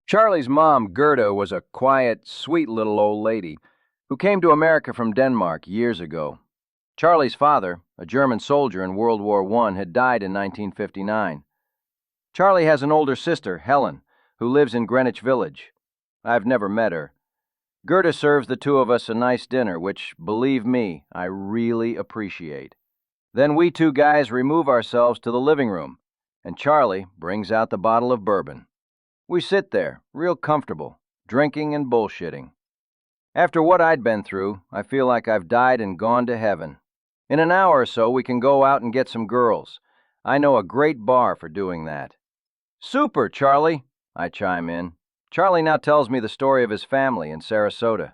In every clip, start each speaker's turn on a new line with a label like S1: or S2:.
S1: Charlie's mom, Gerda, was a quiet, sweet little old lady who came to America from Denmark years ago. Charlie's father, a German soldier in World War I, had died in 1959. Charlie has an older sister, Helen, who lives in Greenwich Village. I've never met her. Gerda serves the two of us a nice dinner, which, believe me, I really appreciate. Then we two guys remove ourselves to the living room, and Charlie brings out the bottle of bourbon. We sit there, real comfortable, drinking and bullshitting. After what I'd been through, I feel like I've died and gone to heaven. In an hour or so, we can go out and get some girls. I know a great bar for doing that. Super, Charlie, I chime in. Charlie now tells me the story of his family in Sarasota.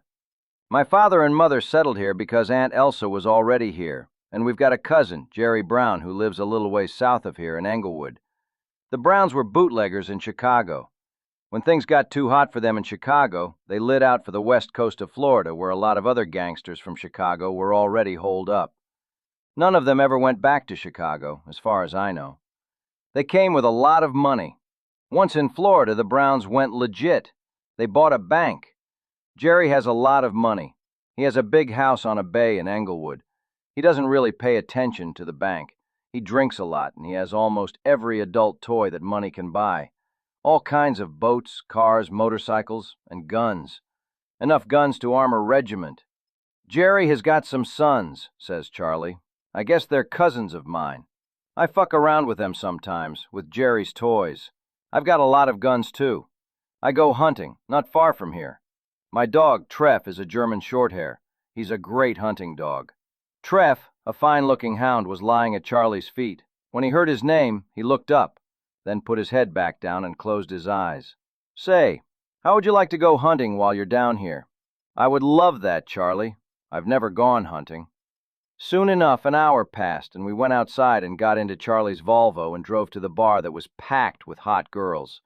S1: My father and mother settled here because Aunt Elsa was already here, and we've got a cousin, Jerry Brown, who lives a little ways south of here in Englewood. The Browns were bootleggers in Chicago. When things got too hot for them in Chicago, they lit out for the west coast of Florida, where a lot of other gangsters from Chicago were already holed up. None of them ever went back to Chicago, as far as I know. They came with a lot of money. Once in Florida, the Browns went legit. They bought a bank. Jerry has a lot of money. He has a big house on a bay in Englewood. He doesn't really pay attention to the bank. He drinks a lot, and he has almost every adult toy that money can buy. All kinds of boats, cars, motorcycles, and guns. Enough guns to arm a regiment. Jerry has got some sons, says Charlie. I guess they're cousins of mine. I fuck around with them sometimes, with Jerry's toys. I've got a lot of guns, too. I go hunting, not far from here. My dog, Treff, is a German Shorthair. He's a great hunting dog. Treff, a fine-looking hound, was lying at Charlie's feet. When he heard his name, he looked up, then put his head back down and closed his eyes. Say, how would you like to go hunting while you're down here? I would love that, Charlie. I've never gone hunting. Soon enough, an hour passed, and we went outside and got into Charlie's Volvo and drove to the bar that was packed with hot girls.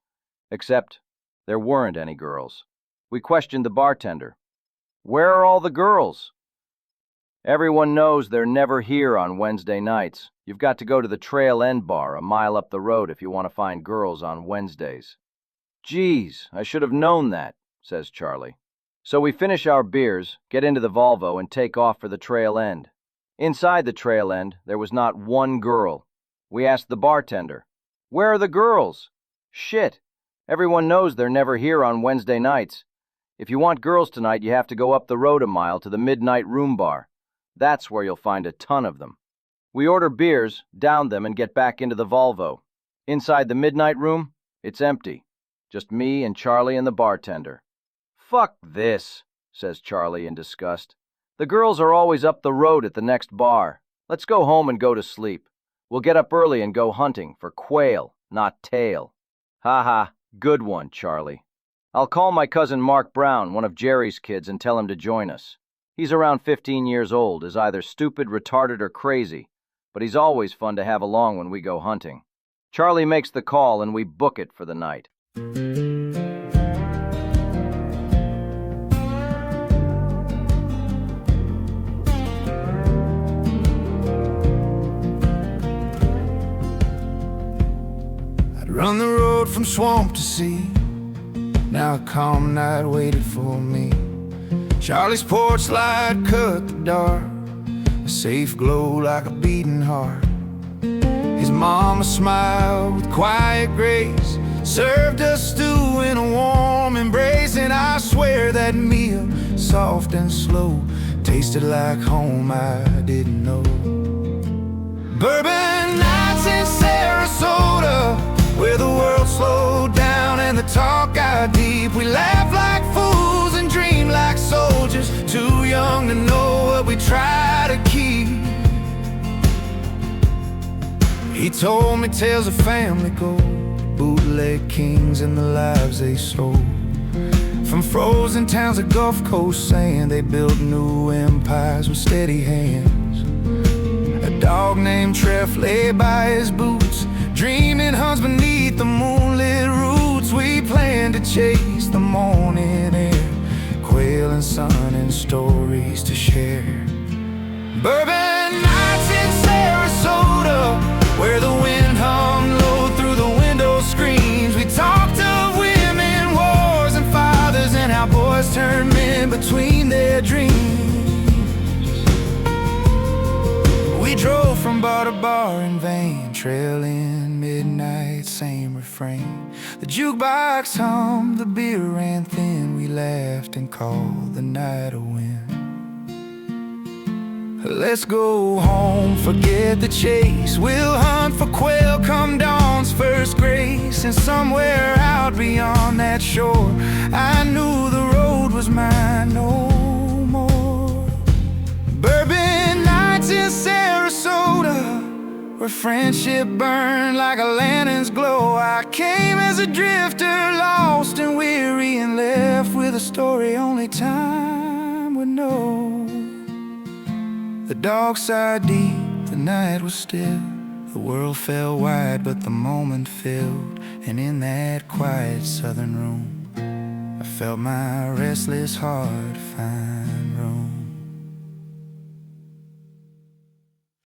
S1: Except there weren't any girls. We questioned the bartender. Where are all the girls? Everyone knows they're never here on Wednesday nights. You've got to go to the Trail End Bar a mile up the road if you want to find girls on Wednesdays. Geez, I should have known that, says Charlie. So we finish our beers, get into the Volvo, and take off for the Trail End. Inside the Trail End, there was not one girl. We asked the bartender, where are the girls? Shit, everyone knows they're never here on Wednesday nights. If you want girls tonight, you have to go up the road a mile to the Midnight Room Bar. That's where you'll find a ton of them. We order beers, down them, and get back into the Volvo. Inside the Midnight Room, it's empty. Just me and Charlie and the bartender. Fuck this, says Charlie in disgust. The girls are always up the road at the next bar. Let's go home and go to sleep. We'll get up early and go hunting for quail, not tail. Ha ha, good one, Charlie. I'll call my cousin Mark Brown, one of Jerry's kids, and tell him to join us. He's around 15 years old, is either stupid, retarded, or crazy, but he's always fun to have along when we go hunting. Charlie makes the call, and we book it for the night.
S2: I'd run the road from swamp to sea. Now a calm night waited for me. Charlie's porch light cut the dark, a safe glow like a beating heart. His mama smiled with quiet grace, served us stew in a warm embrace, and I swear that meal, soft and slow, tasted like home I didn't know. Bourbon nights in Sarasota, where the world slowed down and the talk got deep. We laughed like fools and dreamed like soldiers, too young to know what we try to keep. He told me tales of family gold, bootleg kings and the lives they sold. From frozen towns of Gulf Coast sand, they built new empires with steady hands. A dog named Treff lay by his boots, dreaming hunts beneath the moonlit roots. We planned to chase the morning air, quail and sun and stories to share. Bourbon nights in Sarasota, where the wind hummed low through the window screens. We talked of women, war, between their dreams. We drove from bar to bar in vain, trailing midnight, same refrain. The jukebox hummed, the beer ran thin. We laughed and called the night a win. Let's go home, forget the chase. We'll hunt for quail come dawn's first grace. And somewhere out beyond that shore, I knew the road was mine no more. Bourbon nights in Sarasota, where friendship burned like a lantern's glow. I came as a drifter, lost and weary, and left with a story only time would know. The dog sighed deep, the night was still. The world fell wide, but the moment filled. And in that quiet southern room, I felt my restless heart find